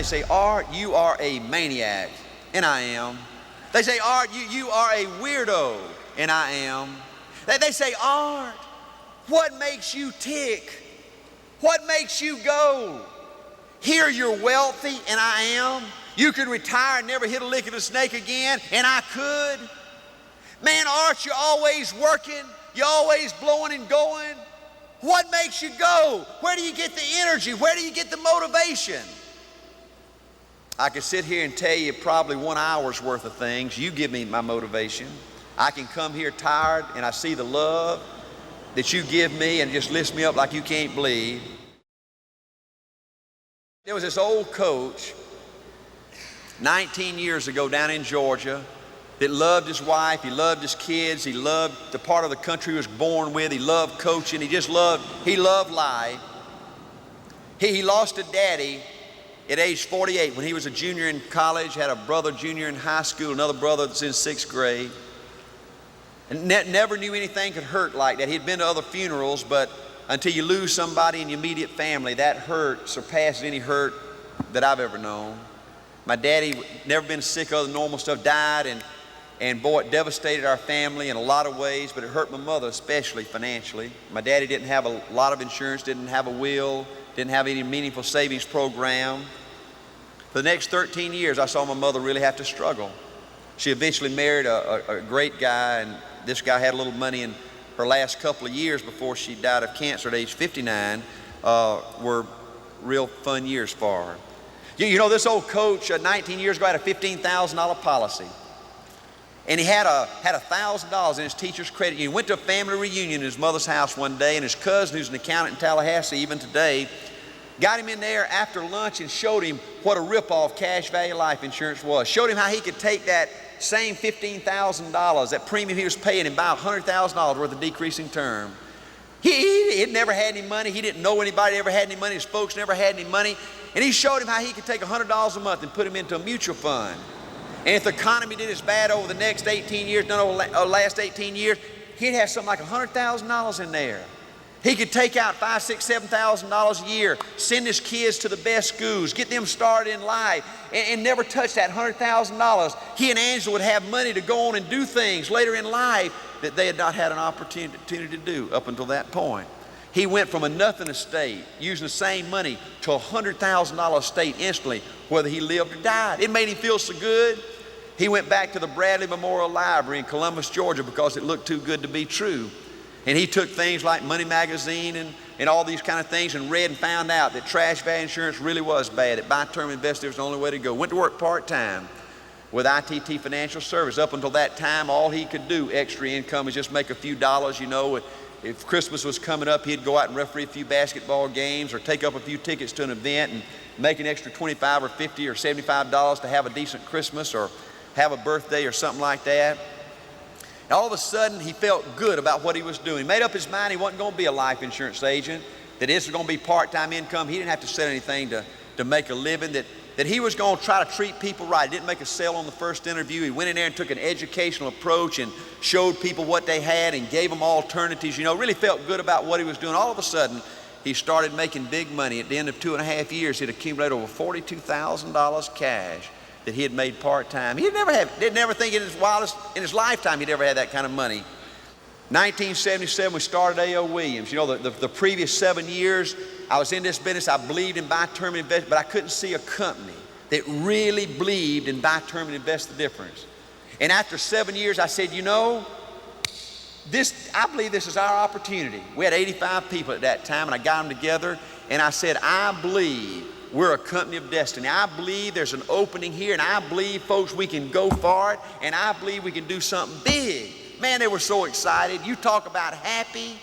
they say, Art, you are a maniac, and I am. They say, Art, you are a weirdo, and I am. They say, Art, what makes you tick? What makes you go? Here you're wealthy, and I am. You could retire and never hit a lick of a snake again, and I could. Man, Art, you're always working. You're always blowing and going. What makes you go? Where do you get the energy? Where do you get the motivation? I could sit here and tell you probably 1 hour's worth of things. You give me my motivation. I can come here tired and I see the love that you give me and it just lifts me up like you can't believe. There was this old coach 19 years ago down in Georgia that loved his wife, he loved his kids, he loved the part of the country he was born with, he loved coaching, he loved life. He lost a daddy at age 48 when he was a junior in college, had a brother junior in high school, another brother that's in 6th grade. And never knew anything could hurt like that. He'd been to other funerals, but until you lose somebody in your immediate family, that hurt surpasses any hurt that I've ever known. My daddy, never been sick other than normal stuff, died, and boy, it devastated our family in a lot of ways, but it hurt my mother especially financially. My daddy didn't have a lot of insurance, didn't have a will, didn't have any meaningful savings program. For the next 13 years, I saw my mother really have to struggle. She eventually married a great guy, and this guy had a little money, and her last couple of years before she died of cancer at age 59 were real fun years for her. You know, this old coach 19 years ago had a $15,000 policy. And he had $1,000 in his teacher's credit union. He went to a family reunion at his mother's house one day, and his cousin, who's an accountant in Tallahassee even today, got him in there after lunch and showed him what a rip-off cash value life insurance was. Showed him how he could take that same $15,000, that premium he was paying, and buy $100,000 worth of decreasing term. He had never had any money. He didn't know anybody ever had any money. His folks never had any money. And he showed him how he could take $100 a month and put him into a mutual fund. And if the economy did as bad over the next 18 years, last 18 years, he'd have something like $100,000 in there. He could take out $5,000, $6,000, $7,000 a year, send his kids to the best schools, get them started in life, and never touch that $100,000. He and Angela would have money to go on and do things later in life that they had not had an opportunity to do up until that point. He went from a nothing estate, using the same money, to a $100,000 estate instantly, whether he lived or died. It made him feel so good. He went back to the Bradley Memorial Library in Columbus, Georgia, because it looked too good to be true. And he took things like Money Magazine and all these kind of things and read and found out that trash value insurance really was bad. That buy term investing was the only way to go. Went to work part-time with ITT Financial Service. Up until that time, all he could do, extra income, was just make a few dollars. You know, if Christmas was coming up, he'd go out and referee a few basketball games or take up a few tickets to an event and make an extra $25 or $50 or $75 to have a decent Christmas or have a birthday or something like that. And all of a sudden, he felt good about what he was doing. He made up his mind he wasn't going to be a life insurance agent, that this was going to be part-time income. He didn't have to sell anything to make a living, that he was going to try to treat people right. He didn't make a sale on the first interview. He went in there and took an educational approach and showed people what they had and gave them alternatives. You know, really felt good about what he was doing. All of a sudden, he started making big money. At the end of 2.5 years, he'd accumulated over $42,000 cash that he had made part-time. Didn't never think in his lifetime he'd ever had that kind of money. 1977, we started A.O. Williams. You know, the previous 7 years, I was in this business. I believed in buy term and invest, but I couldn't see a company that really believed in buy term and invest the difference. And after 7 years, I said, you know, I believe this is our opportunity. We had 85 people at that time, and I got them together, and I said, I believe we're a company of destiny. I believe there's an opening here, and I believe, folks, we can go for it, and I believe we can do something big. Man, they were so excited. You talk about happy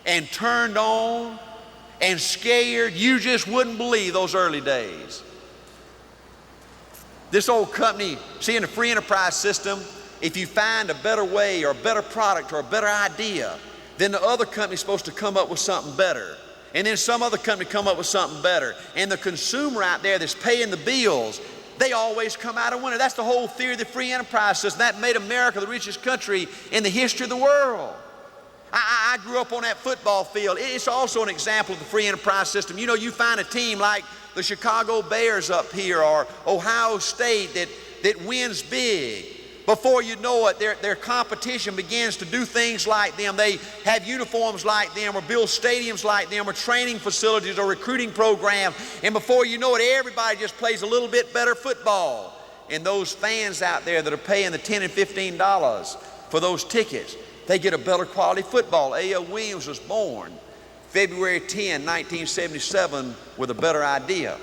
and turned on and scared. You just wouldn't believe those early days. This old company, see, in the free enterprise system, if you find a better way or a better product or a better idea, then the other company's supposed to come up with something better. And then some other company come up with something better. And the consumer out there that's paying the bills, they always come out a winner. That's the whole theory of the free enterprise system. That made America the richest country in the history of the world. I grew up on that football field. It's also an example of the free enterprise system. You know, you find a team like the Chicago Bears up here or Ohio State that wins big. Before you know it, their competition begins to do things like them. They have uniforms like them or build stadiums like them or training facilities or recruiting programs. And before you know it, everybody just plays a little bit better football. And those fans out there that are paying the $10 and $15 for those tickets, they get a better quality football. A.L. Williams was born February 10, 1977 with a better idea.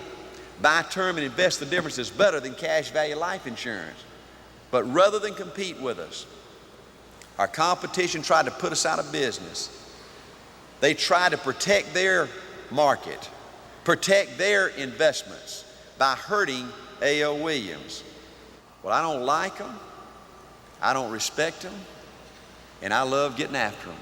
Buy term and invest the difference is better than cash value life insurance. But rather than compete with us, our competition tried to put us out of business. They tried to protect their market, protect their investments by hurting A.L. Williams. Well, I don't like them. I don't respect them. And I love getting after them.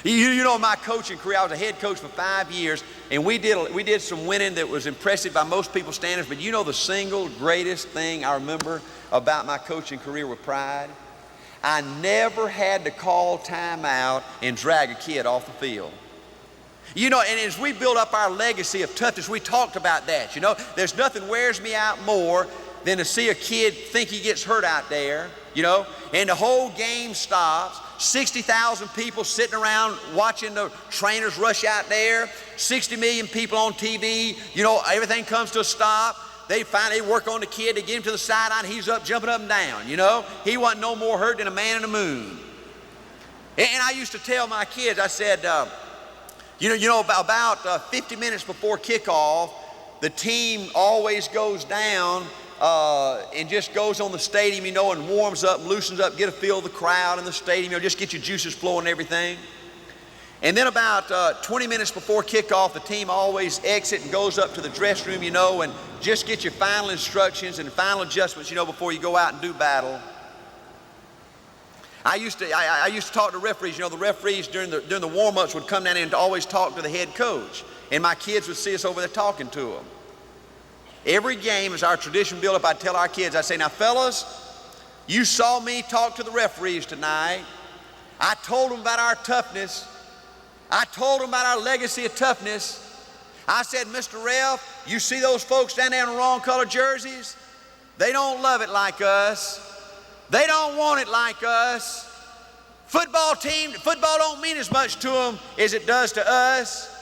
You know, in my coaching career, I was a head coach for 5 years, and we did some winning that was impressive by most people's standards. But you know the single greatest thing I remember about my coaching career with pride? I never had to call timeout and drag a kid off the field. You know, and as we build up our legacy of toughness, we talked about that. You know, there's nothing wears me out more than to see a kid think he gets hurt out there, you know, and the whole game stops. 60,000 people sitting around watching the trainers rush out there. 60 million people on TV. You know, everything comes to a stop. They finally work on the kid. They get him to the sideline. He's up, jumping up and down, you know. He wasn't no more hurt than a man in the moon. And I used to tell my kids, I said, about 50 minutes before kickoff, the team always goes down and just goes on the stadium, you know, and warms up, loosens up, get a feel of the crowd in the stadium, you know, just get your juices flowing and everything. And then about 20 minutes before kickoff, the team always exits and goes up to the dressing room, you know, and just get your final instructions and final adjustments, you know, before you go out and do battle. I used to talk to referees. You know, the referees during the warm-ups would come down and always talk to the head coach. And my kids would see us over there talking to them. Every game, as our tradition built up, I'd tell our kids, I'd say, now fellas, you saw me talk to the referees tonight. I told them about our toughness. I told them about our legacy of toughness. I said, Mr. Ref, you see those folks down there in the wrong color jerseys? They don't love it like us. They don't want it like us. Football don't mean as much to them as it does to us.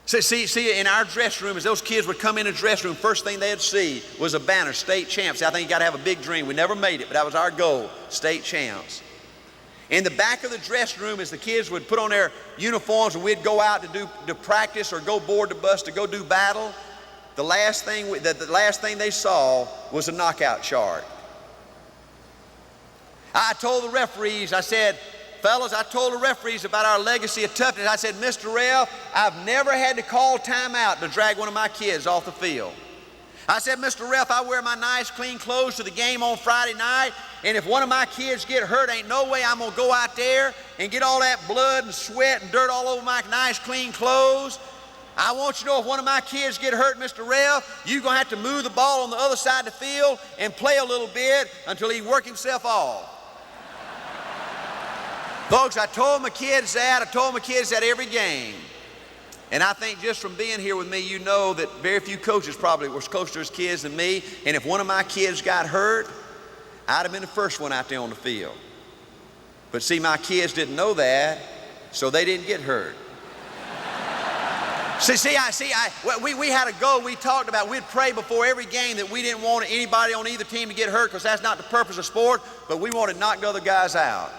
See, in our dressing room, as those kids would come in the dressing room, first thing they'd see was a banner, state champs. I think you got to have a big dream. We never made it, but that was our goal, state champs. In the back of the dressing room, as the kids would put on their uniforms and we'd go out to practice or go board the bus to go do battle, the last thing they saw was a knockout chart. I told the referees, I said, fellas, I told the referees about our legacy of toughness. I said, Mr. Ref, I've never had to call timeout to drag one of my kids off the field. I said, Mr. Ref, I wear my nice clean clothes to the game on Friday night, and if one of my kids get hurt, ain't no way I'm gonna go out there and get all that blood and sweat and dirt all over my nice clean clothes. I want you to know if one of my kids get hurt, Mr. Ref, you're gonna have to move the ball on the other side of the field and play a little bit until he work himself off. Folks, I told my kids that every game. And I think just from being here with me, you know that very few coaches probably were closer to his kids than me. And if one of my kids got hurt, I'd have been the first one out there on the field. But see, my kids didn't know that, so they didn't get hurt. We had a goal we talked about. We'd pray before every game that we didn't want anybody on either team to get hurt because that's not the purpose of sport, but we wanted to knock the other guys out.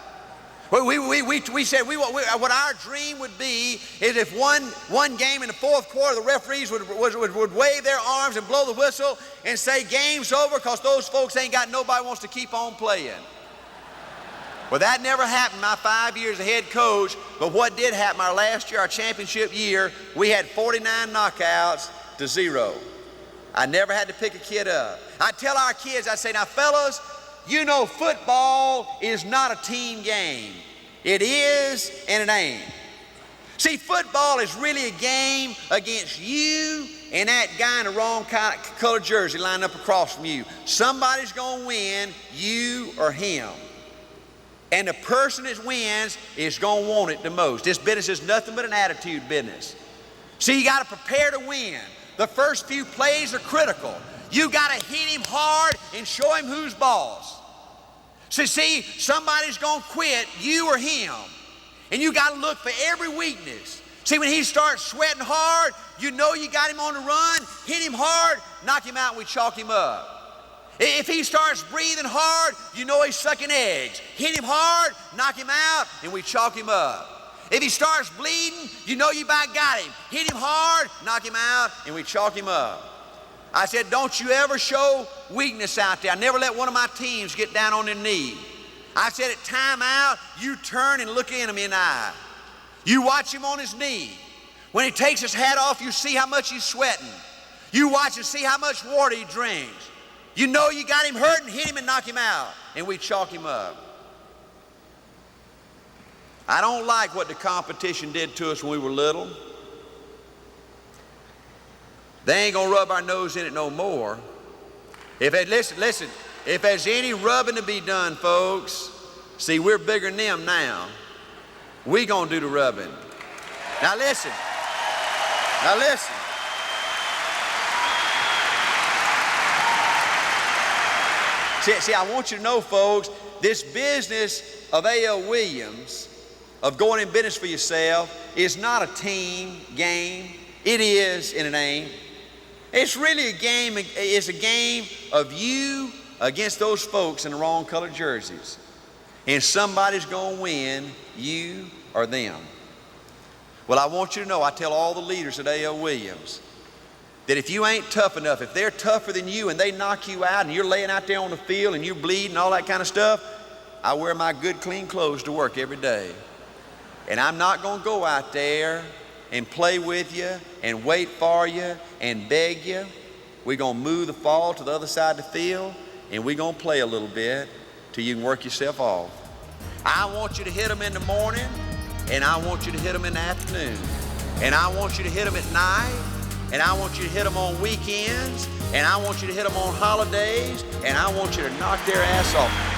We said what our dream would be is if one game in the fourth quarter, the referees would wave their arms and blow the whistle and say game's over because those folks ain't got nobody wants to keep on playing. Well, that never happened my 5 years as head coach, but what did happen our last year, our championship year, we had 49 knockouts to 0. I never had to pick a kid up. I tell our kids, I say, now fellas, you know football is not a team game. It is and it ain't. See, football is really a game against you and that guy in the wrong color jersey lined up across from you. Somebody's going to win, you or him. And the person that wins is going to want it the most. This business is nothing but an attitude business. See, you got to prepare to win. The first few plays are critical. You got to hit him hard and show him who's boss. So see, somebody's going to quit, you or him. And you got to look for every weakness. See, when he starts sweating hard, you know you got him on the run. Hit him hard, knock him out, and we chalk him up. If he starts breathing hard, you know he's sucking eggs. Hit him hard, knock him out, and we chalk him up. If he starts bleeding, you know you about got him. Hit him hard, knock him out, and we chalk him up. I said, don't you ever show weakness out there. I never let one of my teams get down on their knee. I said at timeout, you turn and look him in the eye. You watch him on his knee. When he takes his hat off, you see how much he's sweating. You watch and see how much water he drinks. You know you got him hurt and hit him and knock him out, and we chalk him up. I don't like what the competition did to us when we were little. They ain't gonna rub our nose in it no more. Listen, if there's any rubbing to be done, folks, see, we're bigger than them now. We gonna do the rubbing. Now listen. See, I want you to know, folks, this business of A.L. Williams, of going in business for yourself, is not a team game. It is in a name. It's really a game. It's a game of you against those folks in the wrong colored jerseys. And somebody's going to win, you or them. Well, I want you to know, I tell all the leaders at A.L. Williams, that if you ain't tough enough, if they're tougher than you and they knock you out and you're laying out there on the field and you're bleeding and all that kind of stuff, I wear my good clean clothes to work every day. And I'm not going to go out there and play with you and wait for you and beg you. We're going to move the ball to the other side of the field and we're going to play a little bit till you can work yourself off. I want you to hit them in the morning and I want you to hit them in the afternoon. And I want you to hit them at night. And I want you to hit them on weekends, and I want you to hit them on holidays, and I want you to knock their ass off.